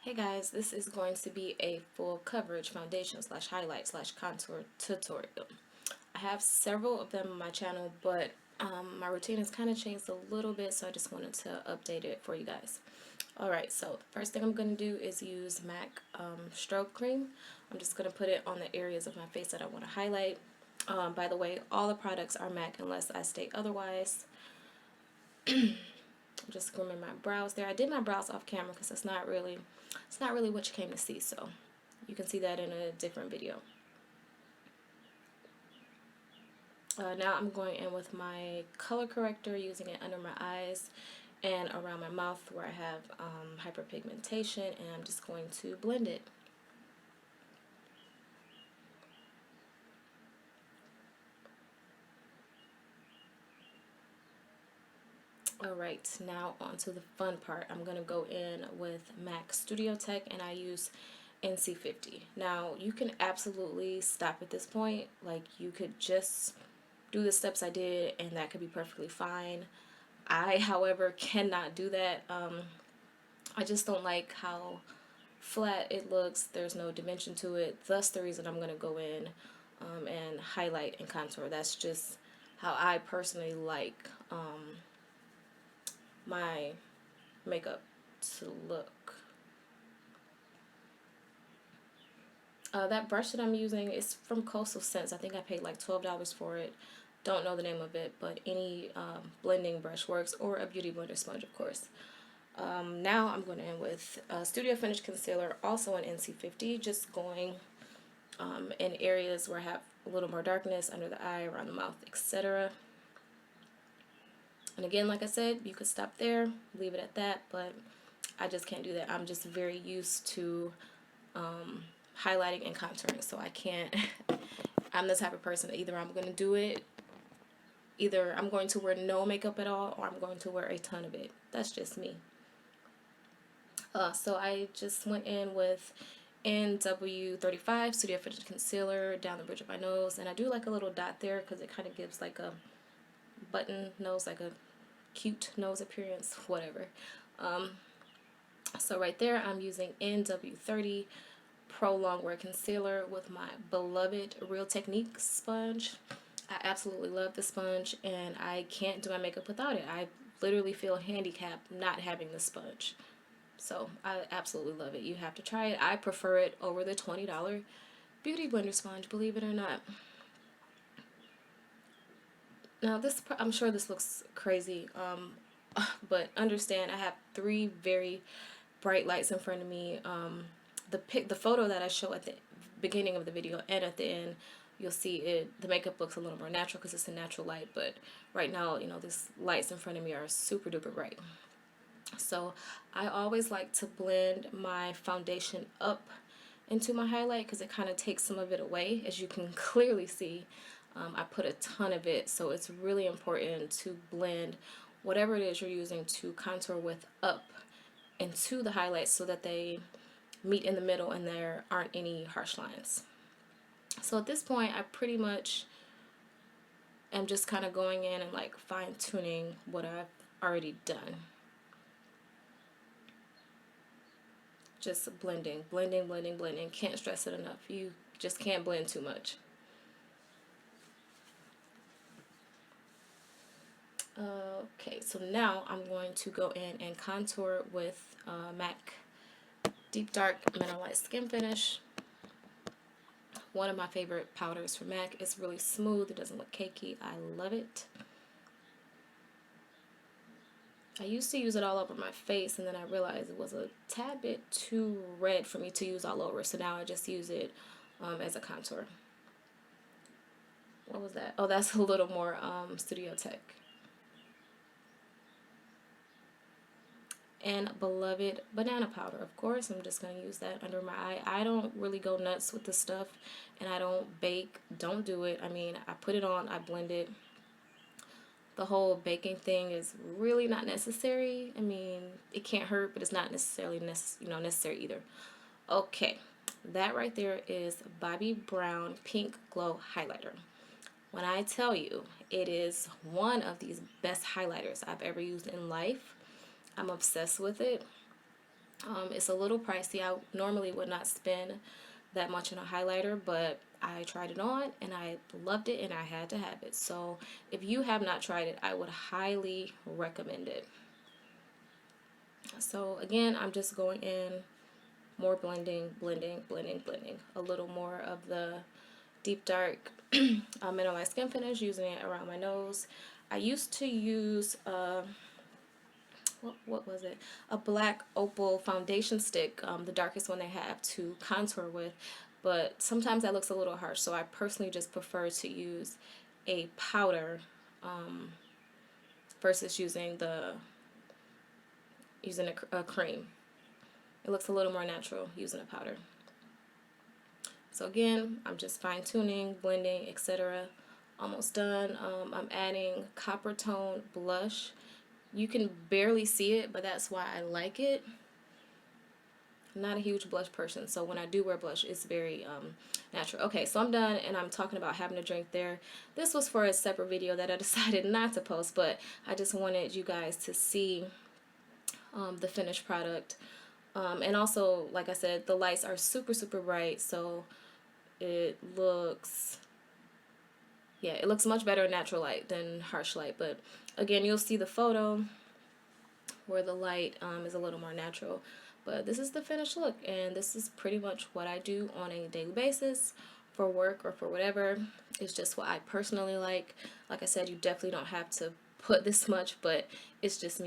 Hey guys, this is going to be a full coverage foundation slash highlight slash contour tutorial. I have several of them on my channel, but my routine has kind of changed a little bit, so I just wanted to update it for you guys. Alright, so the first thing I'm going to do is use MAC Strobe Cream. I'm just going to put it on the areas of my face that I want to highlight. By the way, all the products are MAC unless I state otherwise. I'm just grooming my brows there. I did my brows off camera because it's not really what you came to see, so you can see that in a different video. Now I'm going in with my color corrector, using it under my eyes and around my mouth where I have hyperpigmentation, and I'm just going to blend it. Alright, now on to the fun part. I'm going to go in with MAC Studio Tech, and I use NC50. Now, you can absolutely stop at this point. Like, you could just do the steps I did, and that could be perfectly fine. I, however, cannot do that. I just don't like how flat it looks. There's no dimension to it. Thus the reason I'm going to go in and highlight and contour. That's just how I personally like my makeup to look. That brush that I'm using is from Coastal Scents. I think I paid like $12 for it. Don't know the name of it, but any blending brush works, or a Beauty Blender sponge, of course. Now I'm going in with Studio Finish Concealer, also in NC50, just going in areas where I have a little more darkness, under the eye, around the mouth, etc. And again, like I said, you could stop there, leave it at that, but I just can't do that. I'm just very used to highlighting and contouring, so I can't. I'm the type of person that either I'm going to do it, either I'm going to wear no makeup at all, or I'm going to wear a ton of it. That's just me. So I just went in with NW35 Studio Finish Concealer down the bridge of my nose, and I do like a little dot there because it kind of gives like a button nose, like a cute nose appearance, whatever. So right there I'm using NW30 Pro Longwear Concealer with my beloved Real Technique sponge. I absolutely love the sponge, and I can't do my makeup without it. I literally feel handicapped not having the sponge. So I absolutely love it. You have to try it. I prefer it over the $20 Beauty Blender sponge, believe it or not. Now this, I'm sure this looks crazy, but understand I have three very bright lights in front of me. The photo that I show at the beginning of the video and at the end, you'll see it. The makeup looks a little more natural because it's a natural light, but right now, you know, these lights in front of me are super duper bright. So I always like to blend my foundation up into my highlight because it kind of takes some of it away. As you can clearly see, I put a ton of it, so it's really important to blend whatever it is you're using to contour with up into the highlights so that they meet in the middle and there aren't any harsh lines. So at this point, I pretty much am just kind of going in and like fine-tuning what I've already done. Just blending, blending, blending, blending. Can't stress it enough. You just can't blend too much. Okay, so now I'm going to go in and contour with MAC Deep Dark Mineralize Skinfinish. One of my favorite powders from MAC. It's really smooth. It doesn't look cakey. I love it. I used to use it all over my face, and then I realized it was a tad bit too red for me to use all over, so now I just use it as a contour. What was that? Oh, that's a little more Studio Tech. And beloved banana powder, of course. I'm just going to use that under my eye. I don't really go nuts with this stuff, and I don't bake. Don't do it. I mean, I put it on, I blend it. The whole baking thing is really not necessary. I mean, it can't hurt, but it's not necessarily necessary either. Okay, that right there is Bobbi Brown Pink Glow Highlighter. When I tell you, it is one of these best highlighters I've ever used in life. I'm obsessed with it. It's a little pricey. I normally would not spend that much in a highlighter, but I tried it on and I loved it and I had to have it. So if you have not tried it, I would highly recommend it. So again, I'm just going in more blending, blending, blending, blending. A little more of the deep dark Mineralize Skinfinish, using it around my nose. I used to use what was it? A black opal foundation stick, the darkest one they have to contour with, but sometimes that looks a little harsh, so I personally just prefer to use a powder versus using a cream. It looks a little more natural using a powder. So again, I'm just fine tuning, blending, etc. Almost done. I'm adding Coppertone Blush. You can barely see it, but that's why I like it. I'm not a huge blush person, so when I do wear blush, it's very natural. Okay, so I'm done, and I'm talking about having a drink there. This was for a separate video that I decided not to post, but I just wanted you guys to see the finished product. And also, like I said, the lights are super, super bright, so it looks, yeah, it looks much better in natural light than harsh light. But again, you'll see the photo where the light is a little more natural. But this is the finished look, and this is pretty much what I do on a daily basis for work or for whatever. It's just what I personally like. Like I said, you definitely don't have to put this much, but it's just me.